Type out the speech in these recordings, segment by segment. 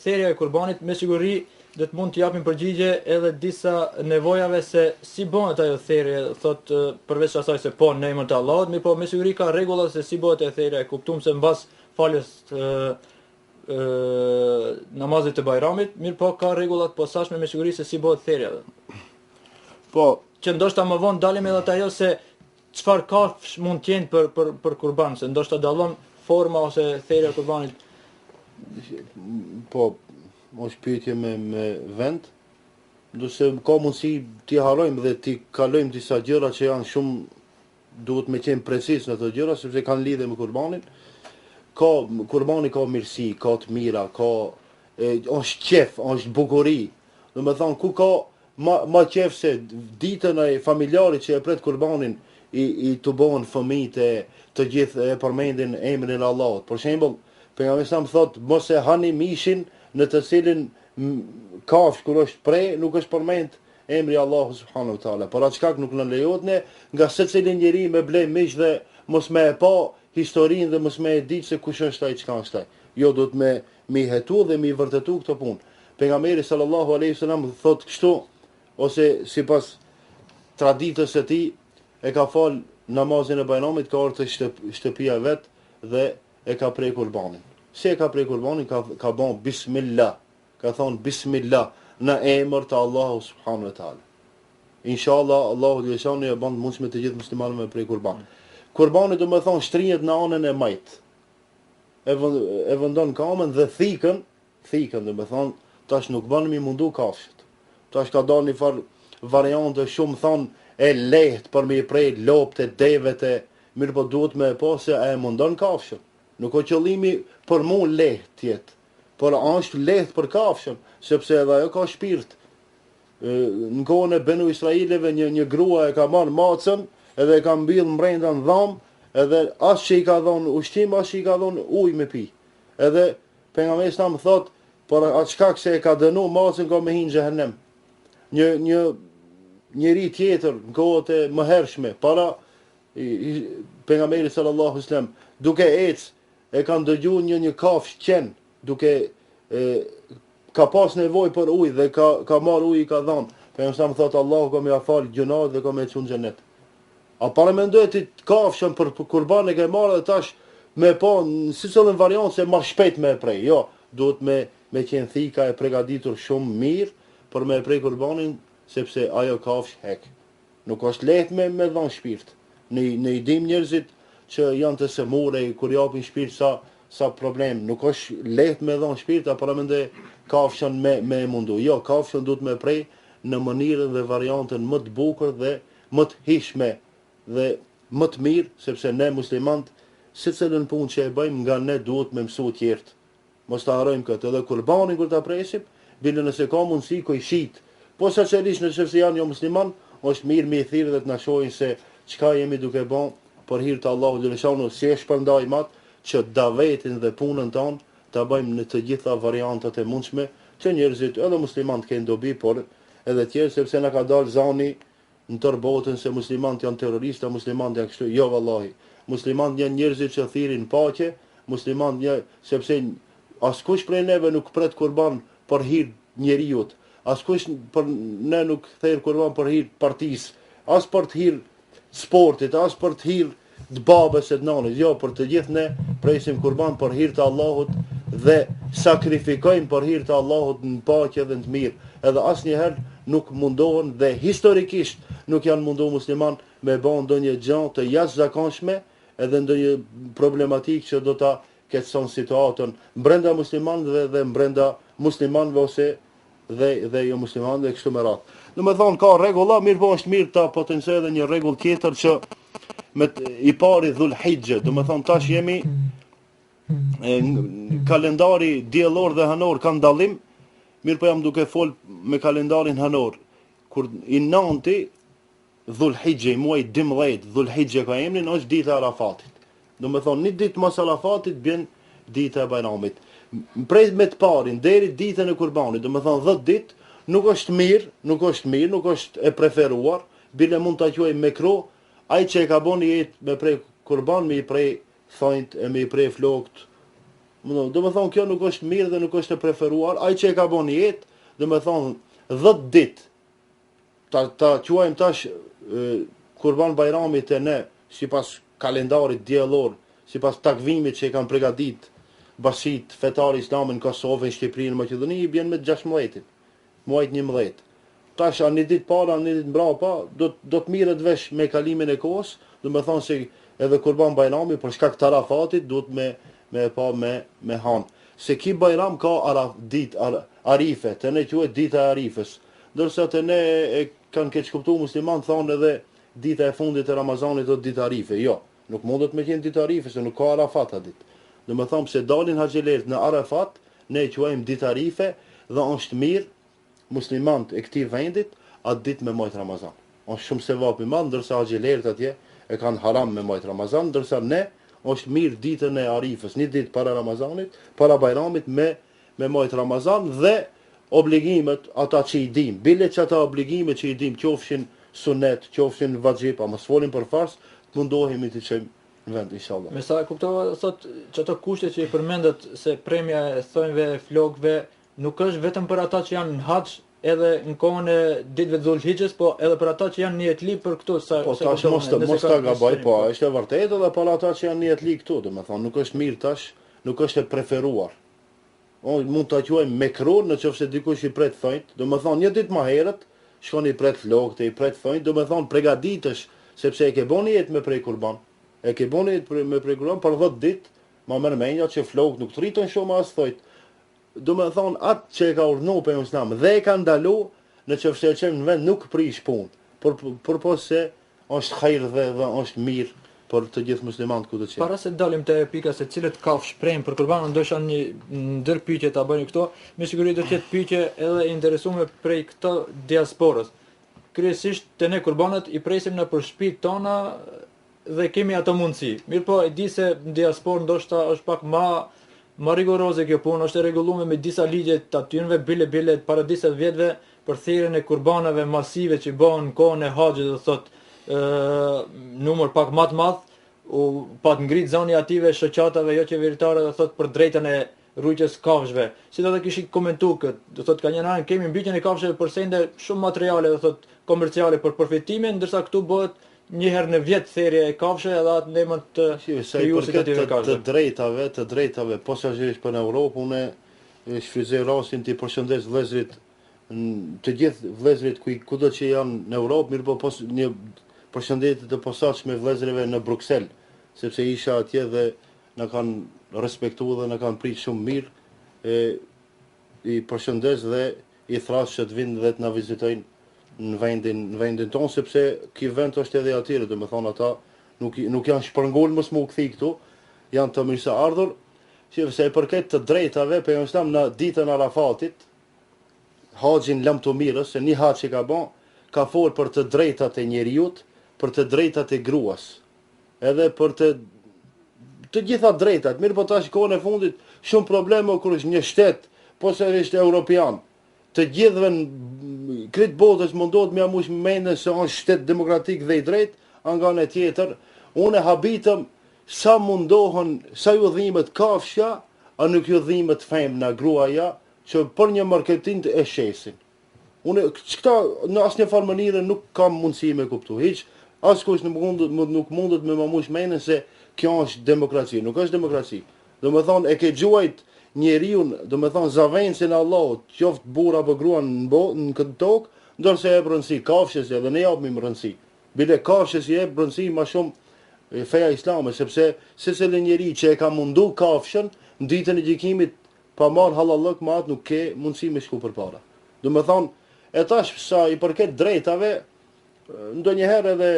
Therja e kurbanit me siguri do të mund të japim përgjigje edhe disa nevojave se si bëhet ajo therje, thot përveç asaj se po në emër të Allahut, mirë po me siguri ka rregulla se si bëhet e therja, e kuptuam se mbas faljes namazit të Bajramit, mirë po ka rregulla të posaçme me siguri se si bëhet therja. Po, që ndoshta më vonë dalim edhe te ajo se çfarë kafsh mund të jenë për kurban, se ndoshta dallon forma ose therja e kurbanit. Po, është pyetje me vend, ndërse ka mundësi t'i harrojmë dhe t'i kalojmë disa gjëra që janë shumë, duhet me qenë precis në ato gjëra, sepse kanë lidhje me kurbanin. Kurbani ka mirësi, ka të mira, është qef, është bukuri. Do me thonë, ku ka ma qef se ditën e familjarit që e pret kurbanin, i të bëhen fëmijët të gjithë e përmendin emrin e Allahut. Për shembull, pejgamberi sa më thot, mos e hani mishin në të cilin kafsh kur është prej, nuk është përmend emri Allahu subhanahu wa taala. Por atë shkak nuk në lejohet ne nga secili njeri me blej mish dhe mos me e pa historinë dhe mos me e ditë se kush është ai, çka është ai. Jo, duhet me hetu dhe me vërtetu këtë punë. Pejgamberi sallallahu alaihi wasallam thot kështu, ose sipas traditës së tij e ka fal namazin e Bajramit, ka ardhur te shtëpia vet dhe e ka prej kurbanin. Si e ka prej kurbanin, ka bon bismillah, ka thonë bismillah në emër të Allahu subhanahu wa taala. Inshallah Allahu lëshoni e bën mundshme të gjithë muslimanëve me prej kurban. Kurbani do të thonë shtrihet në anën e majt. E vendon kamën dhe thikën do të thonë tash nuk bën mi mundu kafshët. Tash ka dalë një far variante shumë thonë e lehtë për me prej lopët e devet e mirë, po duhet me pa se e mundon kafshën. Nuk o qëllimi për mu lehtë tjetë, por është lehtë për kafshën, sepse edhe ajo ka shpirt. Në kohën e Benu Israileve një grua e ka marrë macën, edhe e ka mbyll mbrenda në dhamë, edhe as që i ka dhonë ushqim, as që i ka dhonë ujë me pi. Edhe pejgamberi sa më thot, por atë shkak se e ka dënu macën, ka me hinë xhehenem. Njëri tjetër në kohët e mëhershme, para pejgamberi sallallahu alaihi wasallam, duke ecë, e kanë dëgju një kafsh qenë, duke ka pas nevojë për ujë dhe ka marrë ujë i ka dhënë. Pejgamberi sa më thotë Allahu ka më afal gjunat dhe ka më çon xhenet. A para mendoj ti kafshën për kurban e ke marrë dhe tash me pa si cëllën variant se më shpejt me e prej. Jo, duhet me qenë thika e përgatitur shumë mirë për me e prej kurbanin, sepse ajo kafsh hek. Nuk është lehtë me dhënë shpirt. Ne i dim njerëzit që janë të semure, kur japin shpirt sa problem. Nuk është lehtë me dhënë shpirt, apo mendoj kafshën me mundu. Jo, kafshën duhet me prej në mënyrën dhe variantën më të bukur dhe më të hishme dhe më të mirë, sepse ne muslimanët secilën punë që e bëjmë nga ne duhet me mësu të tjerët. Mos ta harrojmë këtë. Edhe kurbanin kur ta presim, bile nëse ka mundësi ko i shit. Po saçërisht nëse janë jo musliman, është mirë me i thirrë dhe të na shohin se çka jemi duke bën për hir të Allahut xhaleshanu, si e shpërndaj që davetin dhe punën tonë ta bëjmë në të gjitha variantat e mundshme, që njerëzit edhe muslimanët kanë dobi, por edhe tjerë, sepse na ka dalë zani në tërë botën se muslimanët janë terroristë, muslimanët janë kështu. Jo vallahi. Muslimanët janë njerëzit që thirrin paqe, muslimanët janë, sepse askush prej neve nuk pret kurban për hir njeriu. Askush për ne nuk thirr kurban për hir partisë, as për të hir sportit, as për të hir të babës e të nanës. Jo, për të gjithë ne presim kurban për hir të Allahut dhe sakrifikojmë për hir të Allahut në paqe dhe në të mirë. Edhe asnjëherë nuk mundohen dhe historikisht nuk janë mundu musliman me bën ndonjë gjë të jashtëzakonshme edhe ndonjë problematik që do ta keqson situatën brenda muslimanëve dhe brenda muslimanëve ose dhe jo muslimanëve kështu me radhë. Do të thonë ka rregulla, mirë po është mirë ta potencoj edhe një rregull tjetër që me i pari Dhulhijhe, do të thonë tash jemi kalendari diellor dhe hënor kanë dallim. Mirë po jam duke fol me kalendarin hënor. Kur i 9 Dhulhijhe, muaj 12 Dhulhijhe ka emrin, është dita e Arafatit. Do të thonë një ditë mas Arafatit bën dita e Bajramit. Prej me të parin deri ditën e Kurbanit, do të thonë 10 ditë, nuk është mirë, nuk është e preferuar, bile mund ta quajmë mekruh, ai që e ka bënë jetë me prej kurban, me i prej thonjt e me i prej flokt Do me thonë kjo nuk është mirë dhe nuk është e preferuar. Ai që e ka bën jetë, do me thonë 10 ditë ta quajmë tash Kurban Bajramit e ne, sipas kalendarit diellor, sipas takvimit që e kanë përgatit bashit fetar islamin në Kosovë, në Shqipëri, në Maqedoni, i bjen me 16-in, muajt 11. Tash a një ditë para, një ditë mbrapa, do të mirët vesh me kalimin e kohës, do me thonë se edhe Kurban Bajrami, për shkak të Arafatit, duhet me hanë. Se ki Bajram ka ditë Arife, të ne quhet dita e Arifës, ndërsa të ne e kanë keq kuptuar musliman, thonë edhe dita e fundit e Ramazanit o dita Arife. Jo, nuk mundet me qenë dita Arife, se nuk ka Arafat atë ditë. Do me thonë se dalin haxhilerët në Arafat, ne e quajmë dita Arife dhe është mirë muslimant e këtij vendit atë ditë me majt Ramazan. Është shumë sevap i madh, ndërsa haxhilerët atje e kanë haram me majt Ramazan, ndërsa ne është mirë ditën e Arifës, një ditë para Ramazanit, para Bajramit me majt Ramazan dhe obligimet ata që i dim, bile që ata obligimet që i dim, qofshin sunet, qofshin vajxhib, a mos folim për fars, mundohemi të çojmë në vend inshallah. Me sa e kuptova thot çato kushte që i përmendet se premja e thonjve flokëve nuk është vetëm për ata që janë në haxh edhe në kohën e ditëve të Dhulhixhes, po edhe për ata që janë në jetë këtu për këtu sa po tash mos ta gaboj, po është e vërtetë edhe për ata që janë në jetë këtu, domethënë nuk është mirë tash, nuk është e preferuar. Mund ta quajmë mekruh nëse dikush i pret thonjt, domethënë një ditë më herët shkon i pret flokët, i pret thonjt, domethënë përgatitesh sepse e ke bënë jetë me prej kurban. E ke bënë jetë me prej kurban për 10 ditë, më merr mendja që flokët nuk rritën shumë as thonjt. Domethënë atë që e ka urdhëruar pejgamberi Islam dhe e ka ndalu nëse e çem në vend nuk prish punë. Por po se është hajër dhe është mirë për të gjithë muslimanët ku të qenë. Para se dalim te pika se cilët kafshë prejmë për kurbanin, ndoshta një ndër pyetje ta bëni këto, me siguri do të jetë pyetje edhe interesuar prej këto diasporës. Kryesisht te ne kurbanët i presim në për shtëpitë tona dhe kemi ato mundësi. Mirë po, e di se në diasporë ndoshta është pak ma rigoroze kjo punë, është e rregulluar me disa ligje të atyrëve bile para disa vjetëve për thirrjen e kurbanave masive që bëhen në kohën e haxhit, do thotë numër pak më të madh, u pak ngrit zoni ative shoqatave jo qeveritare, do thotë për drejtën e rrugës kafshëve. Si do të kishi komentuar këtë? Do thotë ka një anë kemi mbytjen e kafshëve për sende shumë materiale, do thotë komerciale për përfitimin, ndërsa këtu bëhet një herë në vit thirrje e kafshëve edhe atë ndemën të krijuesit ative kafshëve. Të drejtave posaçërisht për në Europë, unë shfrytëzoj rastin të përshëndes vëllezërit, të gjithë vëllezërit kudo që janë në Europë, mirë po një përshëndetje të posaçme vëllezërve në Bruksel, sepse isha atje dhe na kanë respektuar dhe na kanë pritur shumë mirë. I përshëndes dhe i thras që të vinë dhe të na vizitojnë në vendin tonë, sepse ky vend është edhe atyre, domethënë ata nuk janë shpërngul mos më u kthi këtu, janë të mirëseardhur. Sepse e përket të drejtave, pejgamberi Islam në ditën e Arafatit, haxhin lamtomirës, se një haxh që ka bën, ka folur për të drejtat e njerëzit, për të drejtat e gruas, edhe për të gjitha drejtat. Mirë po tash kohën e fundit shumë probleme kur është një shtet, posaçërisht europian, të gjithëve këtë botës mundohet me amush mendën se është shtet demokratik dhe i drejtë, nga ana tjetër, unë habitëm sa mundohen, sa ju dhimbet kafshja, a nuk ju dhimbet femna, gruaja, që për një marketing e shesin. Unë këta në asnjë farë mënyrë nuk kam mundësi me kuptu. Hiç askush nuk mundet me mamush mendën se kjo është demokraci. Nuk është demokraci. Domethënë e ke gjuajt njeriu, domethënë zavencën e Allahut, qoftë burr apo grua në këtë tokë, ndërsa e rëndësi kafshës edhe ne japim rëndësi. Bile kafshës i jep rëndësi më shumë feja islame, sepse secili njeri që e ka mundu kafshën në ditën e gjykimit pa marrë halallëk me atë nuk ke mundësi me shku përpara. Domethënë e tash sa i përket drejtave, ndonjëherë edhe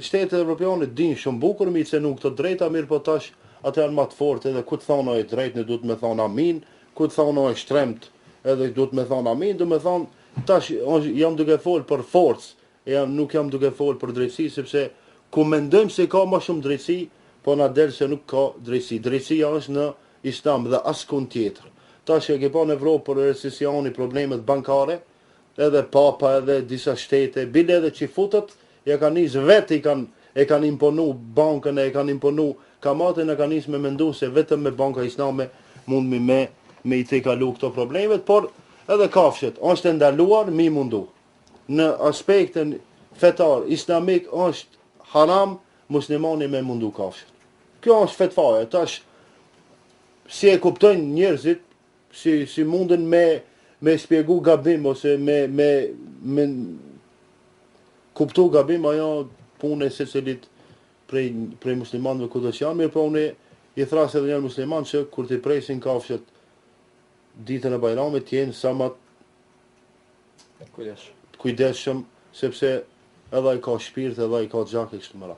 shtetet evropiane dinë shumë bukur mi se nuk të drejta, mirë po tash atë janë më të fortë, edhe ku të thonë ai drejt ne duhet me thonë amin, ku të thonë ai shtremt edhe duhet me thonë amin, domethënë tash jam duke fol për forcë, nuk jam duke fol për drejtësi, sepse ku mendojmë se ka më shumë drejtësi, po na del se nuk ka drejtësi. Drejtësia është në Islam dhe askund tjetër. Tash e ke pa në Evropë për recesioni, problemet bankare, edhe papa edhe disa shtete, bile edhe që futët, ja kanë nisë vetë e kanë imponu bankën, e kanë imponu kamate në ka nisë me mendu se vetëm me banka islame mund me i te kalu këto problemet, por edhe kafshët është ndaluar mi mundu. Në aspektin fetar islamik është haram muslimani me mundu kafshët. Kjo është fetfaja, tash si e kuptojnë njerëzit, si mundin me spjegu gabim ose me kuptu gabim, ajo punë e secilit prej muslimanëve kudo që janë, mirë po unë i thras edhe njërë musliman që kur t'i presin kafshët ditën e bajramit jenë sa ma kujdesshëm, sepse edhe ai ka shpirt, edhe ai ka gjak e kështu me radhë.